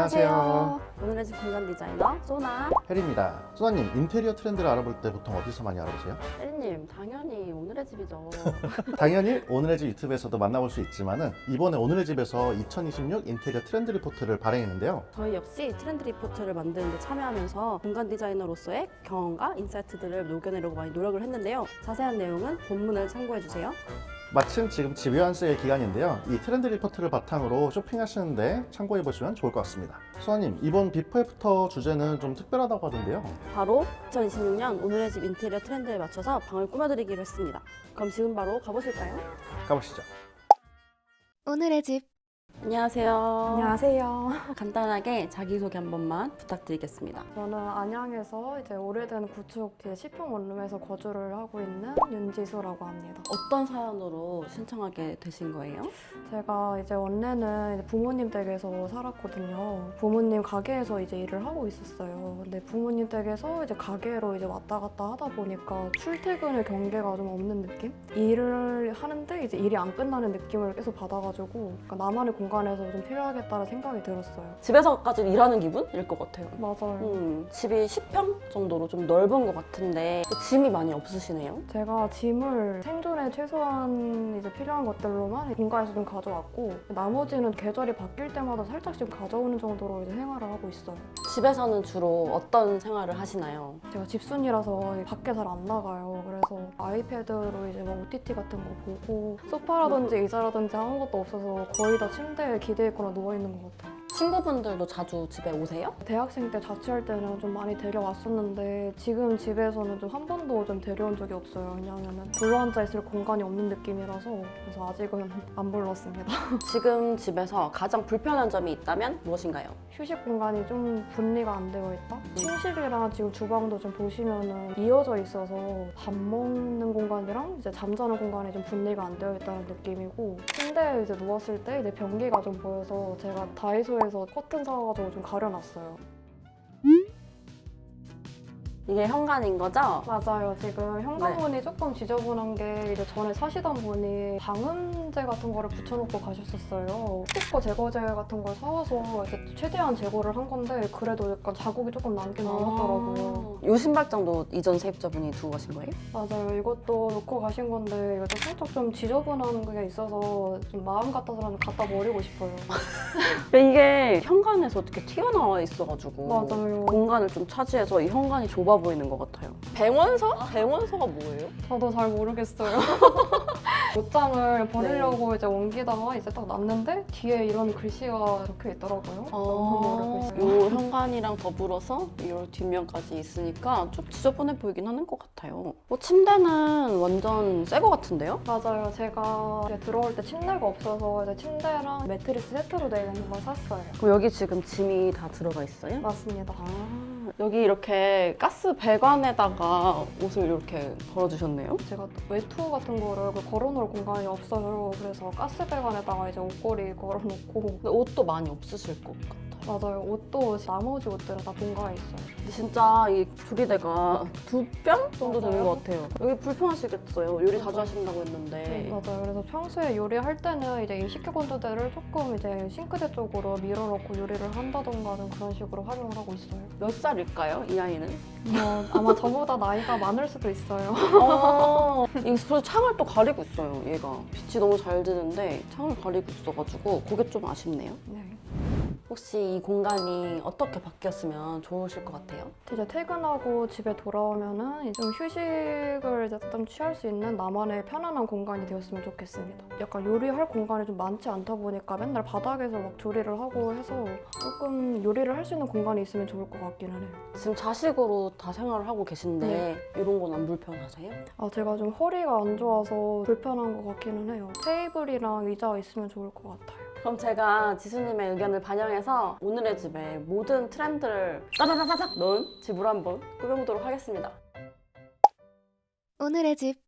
안녕하세요. 오늘의 집 공간 디자이너 소나 혜리입니다. 소나님, 인테리어 트렌드를 알아볼 때 보통 어디서 많이 알아보세요? 혜리님, 당연히 오늘의 집이죠. 당연히 오늘의 집 유튜브에서도 만나볼 수 있지만은 이번에 오늘의 집에서 2026 인테리어 트렌드 리포트를 발행했는데요. 저희 역시 트렌드 리포트를 만드는 데 참여하면서 공간 디자이너로서의 경험과 인사이트들을 녹여내려고 많이 노력을 했는데요. 자세한 내용은 본문을 참고해주세요. 마침 지금 집요한 세일 기간인데요. 이 트렌드 리포트를 바탕으로 쇼핑하시는데 참고해보시면 좋을 것 같습니다. 소나님, 이번 비포 애프터 주제는 좀 특별하다고 하던데요. 바로 2026년 오늘의 집 인테리어 트렌드에 맞춰서 방을 꾸며드리기로 했습니다. 그럼 지금 바로 가보실까요? 가보시죠. 오늘의 집. 안녕하세요. 안녕하세요. 간단하게 자기소개 한 번만 부탁드리겠습니다. 저는 안양에서 이제 오래된 구축 뒤에 10평 원룸에서 거주를 하고 있는 윤지수라고 합니다. 어떤 사연으로 신청하게 되신 거예요? 제가 이제 원래는 이제 부모님 댁에서 살았거든요. 부모님 가게에서 이제 일을 하고 있었어요. 근데 부모님 댁에서 이제 가게로 이제 왔다 갔다 하다 보니까 출퇴근의 경계가 좀 없는 느낌? 일을 하는데 이제 일이 안 끝나는 느낌을 계속 받아가지고 그러니까 나만의 공간에서 좀 필요하겠다는 생각이 들었어요. 집에서까지 일하는 기분일 것 같아요. 맞아요. 집이 10평 정도로 좀 넓은 것 같은데 짐이 많이 없으시네요? 제가 짐을 생존에 최소한 이제 필요한 것들로만 공간에서 좀 가져왔고 나머지는 계절이 바뀔 때마다 살짝씩 가져오는 정도로 이제 생활을 하고 있어요. 집에서는 주로 어떤 생활을 하시나요? 제가 집순이라서 밖에 잘 안 나가요. 그래서 아이패드로 이제 뭐 OTT 같은 거 보고 소파라든지 의자라든지 아무것도 없어서 거의 다 침대에 기대있거나 누워있는 것 같아요. 친구분들도 자주 집에 오세요? 대학생 때 자취할 때는 좀 많이 데려왔었는데 지금 집에서는 좀 한 번도 좀 데려온 적이 없어요. 왜냐하면 둘러앉아 있을 공간이 없는 느낌이라서 그래서 아직은 안 불렀습니다. 지금 집에서 가장 불편한 점이 있다면 무엇인가요? 휴식 공간이 좀 분리가 안 되어 있다? 침실이랑 지금 주방도 좀 보시면은 이어져 있어서 밥 먹는 공간이랑 이제 잠자는 공간이 좀 분리가 안 되어 있다는 느낌이고 침대에 이제 누웠을 때 이제 변기가 좀 보여서 제가 다이소에서 커튼 사가지고 좀 가려놨어요. 이게 현관인 거죠? 맞아요. 지금 현관문이 조금 지저분한 게 이제 전에 사시던 분이 방음제 같은 거를 붙여놓고 가셨었어요. 스티커 제거제 같은 걸 사와서 이제 최대한 제거를 한 건데 그래도 약간 자국이 조금 남긴 남았더라고요. 요 신발장도 이전 세입자분이 두고 가신 거예요? 맞아요. 이것도 놓고 가신 건데 이것도 살짝 좀 지저분한 게 있어서 좀 마음 같아서라도 갖다 버리고 싶어요. 이게 현관에서 어떻게 튀어나와 있어가지고 맞아요. 공간을 좀 차지해서 이 현관이 좁아 보이는 것 같아요. 뱅원서? 뱅원서가 뭐예요? 저도 잘 모르겠어요. 옷장을 버리려고 이제 옮기다가 이제 딱 놨는데 뒤에 이런 글씨가 적혀 있더라고요. 너무 모르고 있어요. 요 현관이랑 더불어서 이 뒷면까지 있으니까 좀 지저분해 보이긴 하는 것 같아요. 침대는 완전 새 거 같은데요? 맞아요. 제가 이제 들어올 때 침대가 없어서 이제 침대랑 매트리스 세트로 되어 있는 걸 샀어요. 그럼 여기 지금 짐이 다 들어가 있어요? 맞습니다. 여기 이렇게 가스 배관에다가 옷을 이렇게 걸어주셨네요? 제가 외투 같은 거를 걸어놓을 공간이 없어요. 그래서 가스배관에다가 이제 옷걸이 걸어놓고 근데 옷도 많이 없으실 것 같아요. 맞아요. 옷도 나머지 옷들은 다 본가에 있어요. 근데 진짜 이 조리대가 2뼘 정도 되는 맞아요. 것 같아요. 여기 불편하시겠어요. 요리 자주 맞아요. 하신다고 했는데. 맞아요. 그래서 평소에 요리할 때는 이제 이 식기 건조대를 조금 이제 싱크대 쪽으로 밀어넣고 요리를 한다던가 좀 그런 식으로 활용을 하고 있어요. 몇 살일까요, 이 아이는? 아마 저보다 나이가 많을 수도 있어요. 그래서 창을 또 가리고 있어요, 얘가. 빛이 너무 잘 드는데 창을 가리고 있어가지고 그게 좀 아쉽네요. 네. 혹시 이 공간이 어떻게 바뀌었으면 좋으실 것 같아요? 이제 퇴근하고 집에 돌아오면은 좀 휴식을 이제 좀 취할 수 있는 나만의 편안한 공간이 되었으면 좋겠습니다. 약간 요리할 공간이 좀 많지 않다 보니까 맨날 바닥에서 막 조리를 하고 해서 조금 요리를 할 수 있는 공간이 있으면 좋을 것 같기는 해요. 지금 자식으로 다 생활을 하고 계신데 이런 건 안 불편하세요? 제가 좀 허리가 안 좋아서 불편한 것 같기는 해요. 테이블이랑 의자가 있으면 좋을 것 같아요. 그럼 제가 지수님의 의견을 반영해서 오늘의 집에 모든 트렌드를 따다다다닥 넣은 집으로 한번 꾸며보도록 하겠습니다. 오늘의 집.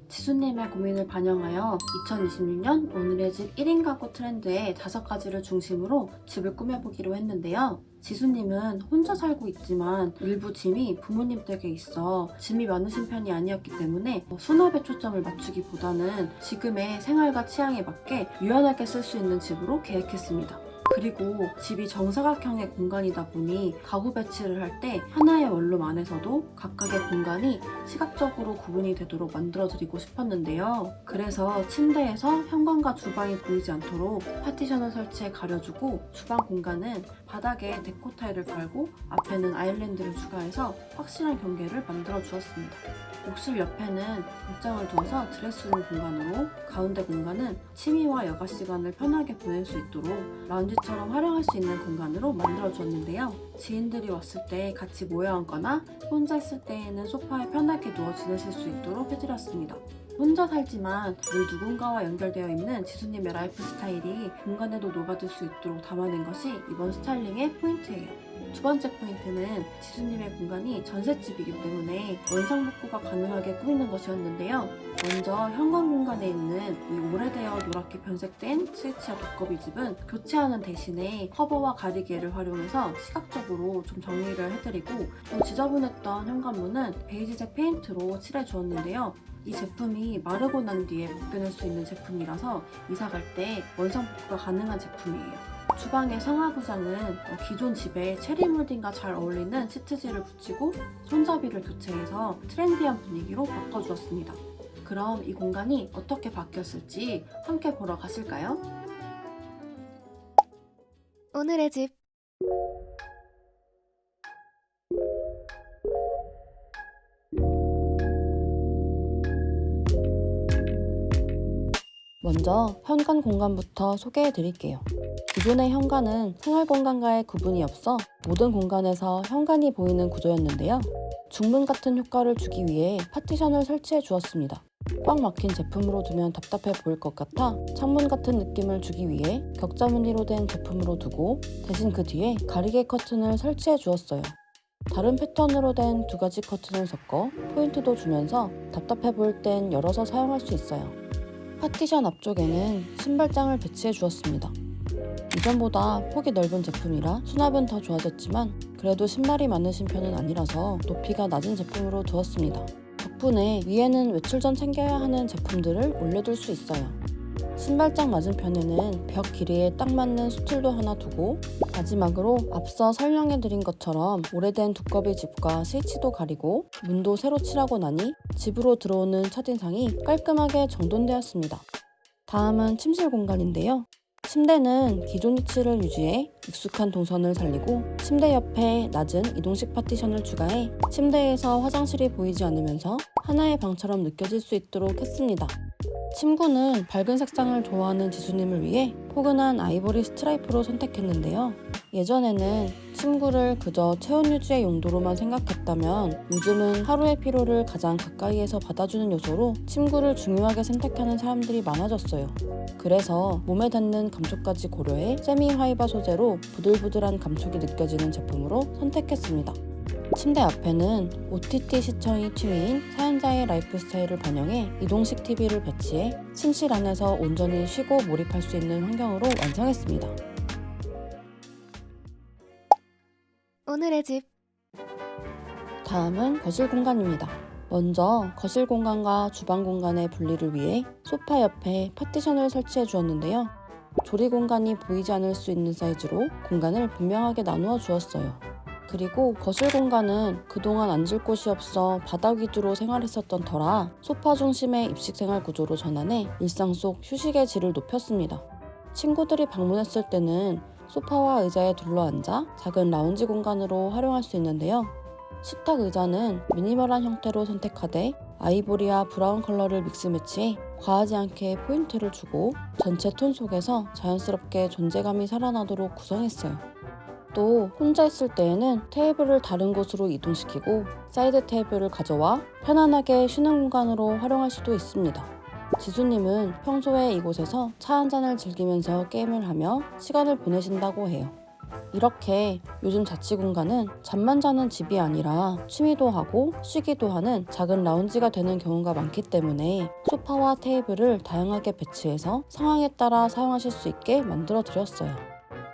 지수님의 고민을 반영하여 2026년 오늘의 집 1인 가구 트렌드의 5가지를 중심으로 집을 꾸며보기로 했는데요. 지수님은 혼자 살고 있지만 일부 짐이 부모님 댁에 있어 짐이 많으신 편이 아니었기 때문에 수납에 초점을 맞추기보다는 지금의 생활과 취향에 맞게 유연하게 쓸 수 있는 집으로 계획했습니다. 그리고 집이 정사각형의 공간이다 보니 가구 배치를 할 때 하나의 원룸 안에서도 각각의 공간이 시각적으로 구분이 되도록 만들어드리고 싶었는데요. 그래서 침대에서 현관과 주방이 보이지 않도록 파티션을 설치해 가려주고, 주방 공간은 바닥에 데코 타일을 깔고 앞에는 아일랜드를 추가해서 확실한 경계를 만들어 주었습니다. 옥실 옆에는 옷장을 두어서 드레스룸 공간으로, 가운데 공간은 취미와 여가 시간을 편하게 보낼 수 있도록 라운지처럼 활용할 수 있는 공간으로 만들어 주었는데요. 지인들이 왔을 때 같이 모여 앉거나 혼자 있을 때에는 소파에 편하게 누워 지내실 수 있도록 해드렸습니다. 혼자 살지만 늘 누군가와 연결되어 있는 지수님의 라이프 스타일이 공간에도 녹아들 수 있도록 담아낸 것이 이번 스타일링의 포인트예요. 두 번째 포인트는 지수님의 공간이 전셋집이기 때문에 원상복구가 가능하게 꾸미는 것이었는데요. 먼저 현관 공간에 있는 이 오래되어 노랗게 변색된 스위치와 두꺼비 집은 교체하는 대신에 커버와 가리개를 활용해서 시각적으로 좀 정리를 해드리고, 또 지저분했던 현관문은 베이지색 페인트로 칠해주었는데요. 이 제품이 마르고 난 뒤에 벗겨낼 수 있는 제품이라서 이사 갈 때 원상복구가 가능한 제품이에요. 주방의 상하부장은 기존 집에 체리 몰딩과 잘 어울리는 시트지를 붙이고 손잡이를 교체해서 트렌디한 분위기로 바꿔주었습니다. 그럼 이 공간이 어떻게 바뀌었을지 함께 보러 가실까요? 오늘의 집. 먼저 현관 공간부터 소개해 드릴게요. 기존의 현관은 생활 공간과의 구분이 없어 모든 공간에서 현관이 보이는 구조였는데요. 중문 같은 효과를 주기 위해 파티션을 설치해 주었습니다. 꽉 막힌 제품으로 두면 답답해 보일 것 같아 창문 같은 느낌을 주기 위해 격자 무늬로 된 제품으로 두고, 대신 그 뒤에 가리개 커튼을 설치해 주었어요. 다른 패턴으로 된 두 가지 커튼을 섞어 포인트도 주면서 답답해 보일 땐 열어서 사용할 수 있어요. 파티션 앞쪽에는 신발장을 배치해 주었습니다. 이전보다 폭이 넓은 제품이라 수납은 더 좋아졌지만 그래도 신발이 많으신 편은 아니라서 높이가 낮은 제품으로 두었습니다. 덕분에 위에는 외출 전 챙겨야 하는 제품들을 올려둘 수 있어요. 신발장 맞은편에는 벽 길이에 딱 맞는 스툴도 하나 두고, 마지막으로 앞서 설명해드린 것처럼 오래된 두꺼비 집과 스위치도 가리고 문도 새로 칠하고 나니 집으로 들어오는 첫인상이 깔끔하게 정돈되었습니다. 다음은 침실 공간인데요. 침대는 기존 위치를 유지해 익숙한 동선을 살리고, 침대 옆에 낮은 이동식 파티션을 추가해 침대에서 화장실이 보이지 않으면서 하나의 방처럼 느껴질 수 있도록 했습니다. 침구는 밝은 색상을 좋아하는 지수님을 위해 포근한 아이보리 스트라이프로 선택했는데요. 예전에는 침구를 그저 체온 유지의 용도로만 생각했다면 요즘은 하루의 피로를 가장 가까이에서 받아주는 요소로 침구를 중요하게 선택하는 사람들이 많아졌어요. 그래서 몸에 닿는 감촉까지 고려해 세미 화이바 소재로 부들부들한 감촉이 느껴지는 제품으로 선택했습니다. 침대 앞에는 OTT 시청이 취미인 사연자의 라이프 스타일을 반영해 이동식 TV를 배치해 침실 안에서 온전히 쉬고 몰입할 수 있는 환경으로 완성했습니다. 오늘의 집. 다음은 거실 공간입니다. 먼저 거실 공간과 주방 공간의 분리를 위해 소파 옆에 파티션을 설치해 주었는데요. 조리 공간이 보이지 않을 수 있는 사이즈로 공간을 분명하게 나누어 주었어요. 그리고 거실 공간은 그동안 앉을 곳이 없어 바닥 위주로 생활했었던 터라 소파 중심의 입식 생활 구조로 전환해 일상 속 휴식의 질을 높였습니다. 친구들이 방문했을 때는 소파와 의자에 둘러앉아 작은 라운지 공간으로 활용할 수 있는데요. 식탁 의자는 미니멀한 형태로 선택하되 아이보리와 브라운 컬러를 믹스 매치해 과하지 않게 포인트를 주고 전체 톤 속에서 자연스럽게 존재감이 살아나도록 구성했어요. 또 혼자 있을 때에는 테이블을 다른 곳으로 이동시키고 사이드 테이블을 가져와 편안하게 쉬는 공간으로 활용할 수도 있습니다. 지수님은 평소에 이곳에서 차 한 잔을 즐기면서 게임을 하며 시간을 보내신다고 해요. 이렇게 요즘 자취 공간은 잠만 자는 집이 아니라 취미도 하고 쉬기도 하는 작은 라운지가 되는 경우가 많기 때문에 소파와 테이블을 다양하게 배치해서 상황에 따라 사용하실 수 있게 만들어 드렸어요.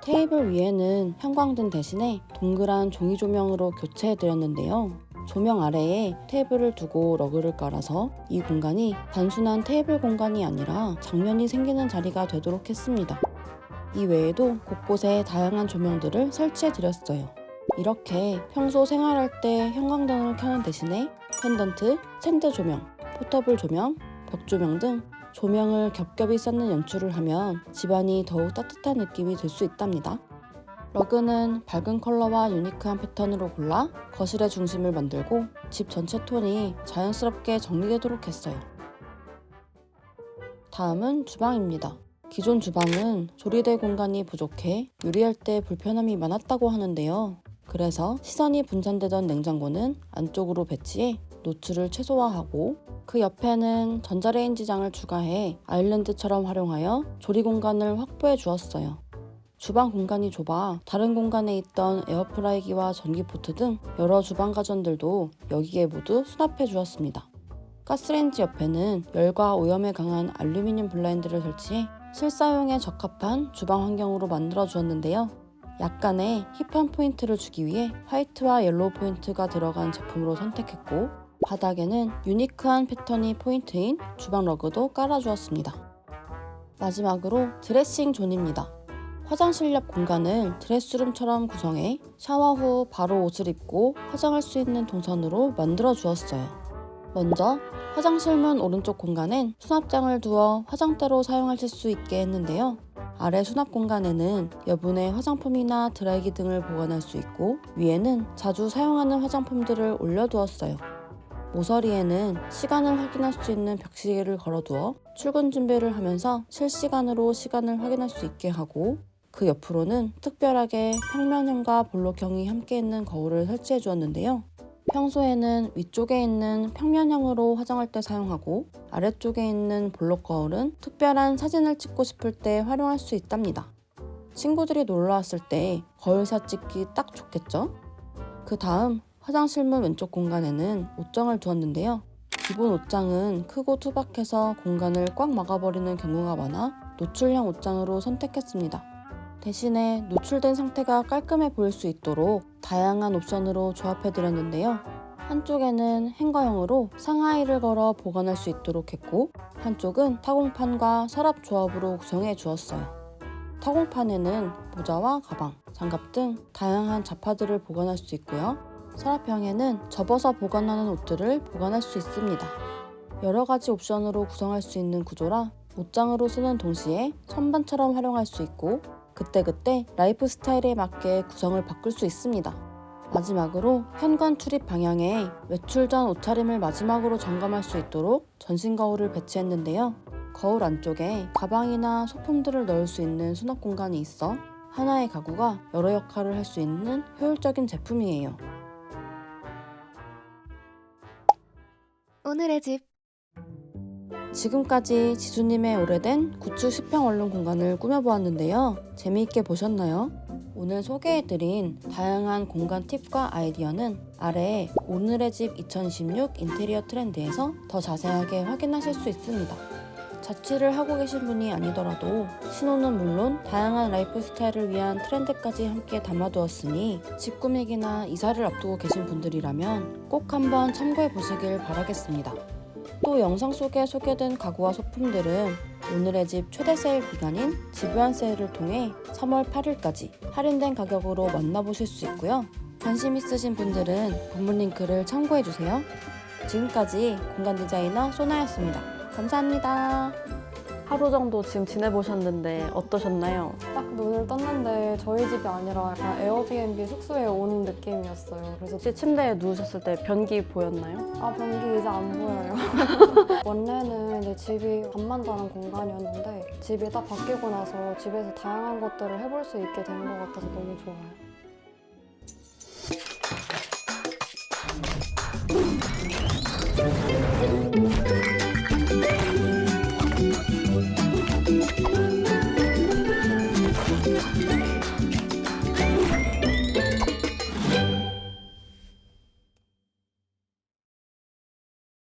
테이블 위에는 형광등 대신에 동그란 종이 조명으로 교체해 드렸는데요. 조명 아래에 테이블을 두고 러그를 깔아서 이 공간이 단순한 테이블 공간이 아니라 장면이 생기는 자리가 되도록 했습니다. 이 외에도 곳곳에 다양한 조명들을 설치해 드렸어요. 이렇게 평소 생활할 때 형광등을 켜는 대신에 펜던트, 스탠드 조명, 포터블 조명, 벽 조명 등 조명을 겹겹이 쌓는 연출을 하면 집안이 더욱 따뜻한 느낌이 들 수 있답니다. 러그는 밝은 컬러와 유니크한 패턴으로 골라 거실의 중심을 만들고 집 전체 톤이 자연스럽게 정리되도록 했어요. 다음은 주방입니다. 기존 주방은 조리대 공간이 부족해 요리할 때 불편함이 많았다고 하는데요. 그래서 시선이 분산되던 냉장고는 안쪽으로 배치해 노출을 최소화하고 그 옆에는 전자레인지장을 추가해 아일랜드처럼 활용하여 조리 공간을 확보해 주었어요. 주방 공간이 좁아 다른 공간에 있던 에어프라이기와 전기포트 등 여러 주방 가전들도 여기에 모두 수납해 주었습니다. 가스레인지 옆에는 열과 오염에 강한 알루미늄 블라인드를 설치해 실사용에 적합한 주방 환경으로 만들어 주었는데요. 약간의 힙한 포인트를 주기 위해 화이트와 옐로우 포인트가 들어간 제품으로 선택했고 바닥에는 유니크한 패턴이 포인트인 주방 러그도 깔아주었습니다. 마지막으로 드레싱 존입니다. 화장실 옆 공간을 드레스룸처럼 구성해 샤워 후 바로 옷을 입고 화장할 수 있는 동선으로 만들어 주었어요. 먼저 화장실 문 오른쪽 공간엔 수납장을 두어 화장대로 사용하실 수 있게 했는데요. 아래 수납 공간에는 여분의 화장품이나 드라이기 등을 보관할 수 있고 위에는 자주 사용하는 화장품들을 올려두었어요. 모서리에는 시간을 확인할 수 있는 벽시계를 걸어두어 출근 준비를 하면서 실시간으로 시간을 확인할 수 있게 하고 그 옆으로는 특별하게 평면형과 볼록형이 함께 있는 거울을 설치해 주었는데요. 평소에는 위쪽에 있는 평면형으로 화장할 때 사용하고 아래쪽에 있는 볼록 거울은 특별한 사진을 찍고 싶을 때 활용할 수 있답니다. 친구들이 놀러 왔을 때 거울샷 찍기 딱 좋겠죠? 그 다음 화장실 문 왼쪽 공간에는 옷장을 두었는데요. 기본 옷장은 크고 투박해서 공간을 꽉 막아버리는 경우가 많아 노출형 옷장으로 선택했습니다. 대신에 노출된 상태가 깔끔해 보일 수 있도록 다양한 옵션으로 조합해드렸는데요. 한쪽에는 행거형으로 상하이를 걸어 보관할 수 있도록 했고 한쪽은 타공판과 서랍 조합으로 구성해 주었어요. 타공판에는 모자와 가방, 장갑 등 다양한 잡화들을 보관할 수 있고요. 서랍형에는 접어서 보관하는 옷들을 보관할 수 있습니다. 여러 가지 옵션으로 구성할 수 있는 구조라 옷장으로 쓰는 동시에 선반처럼 활용할 수 있고 그때그때 라이프 스타일에 맞게 구성을 바꿀 수 있습니다. 마지막으로 현관 출입 방향에 외출 전 옷차림을 마지막으로 점검할 수 있도록 전신 거울을 배치했는데요. 거울 안쪽에 가방이나 소품들을 넣을 수 있는 수납 공간이 있어 하나의 가구가 여러 역할을 할 수 있는 효율적인 제품이에요. 오늘의 집. 지금까지 지수님의 오래된 구축 10평 원룸 공간을 꾸며보았는데요. 재미있게 보셨나요? 오늘 소개해드린 다양한 공간 팁과 아이디어는 아래 오늘의 집 2026 인테리어 트렌드에서 더 자세하게 확인하실 수 있습니다. 자취를 하고 계신 분이 아니더라도 신혼은 물론 다양한 라이프 스타일을 위한 트렌드까지 함께 담아두었으니 집 꾸미기나 이사를 앞두고 계신 분들이라면 꼭 한번 참고해 보시길 바라겠습니다. 또 영상 속에 소개된 가구와 소품들은 오늘의 집 최대 세일 기간인 집요한 세일을 통해 3월 8일까지 할인된 가격으로 만나보실 수 있고요. 관심 있으신 분들은 본문 링크를 참고해주세요. 지금까지 공간 디자이너 소나였습니다. 감사합니다. 하루 정도 지금 지내보셨는데 어떠셨나요? 딱 눈을 떴는데 저희 집이 아니라 약간 에어비앤비 숙소에 온 느낌이었어요. 그래서 혹시 침대에 누우셨을 때 변기 보였나요? 변기 이제 안 보여요. 원래는 이제 집이 잠만 자는 공간이었는데 집이 딱 바뀌고 나서 집에서 다양한 것들을 해볼 수 있게 된 것 같아서 너무 좋아요.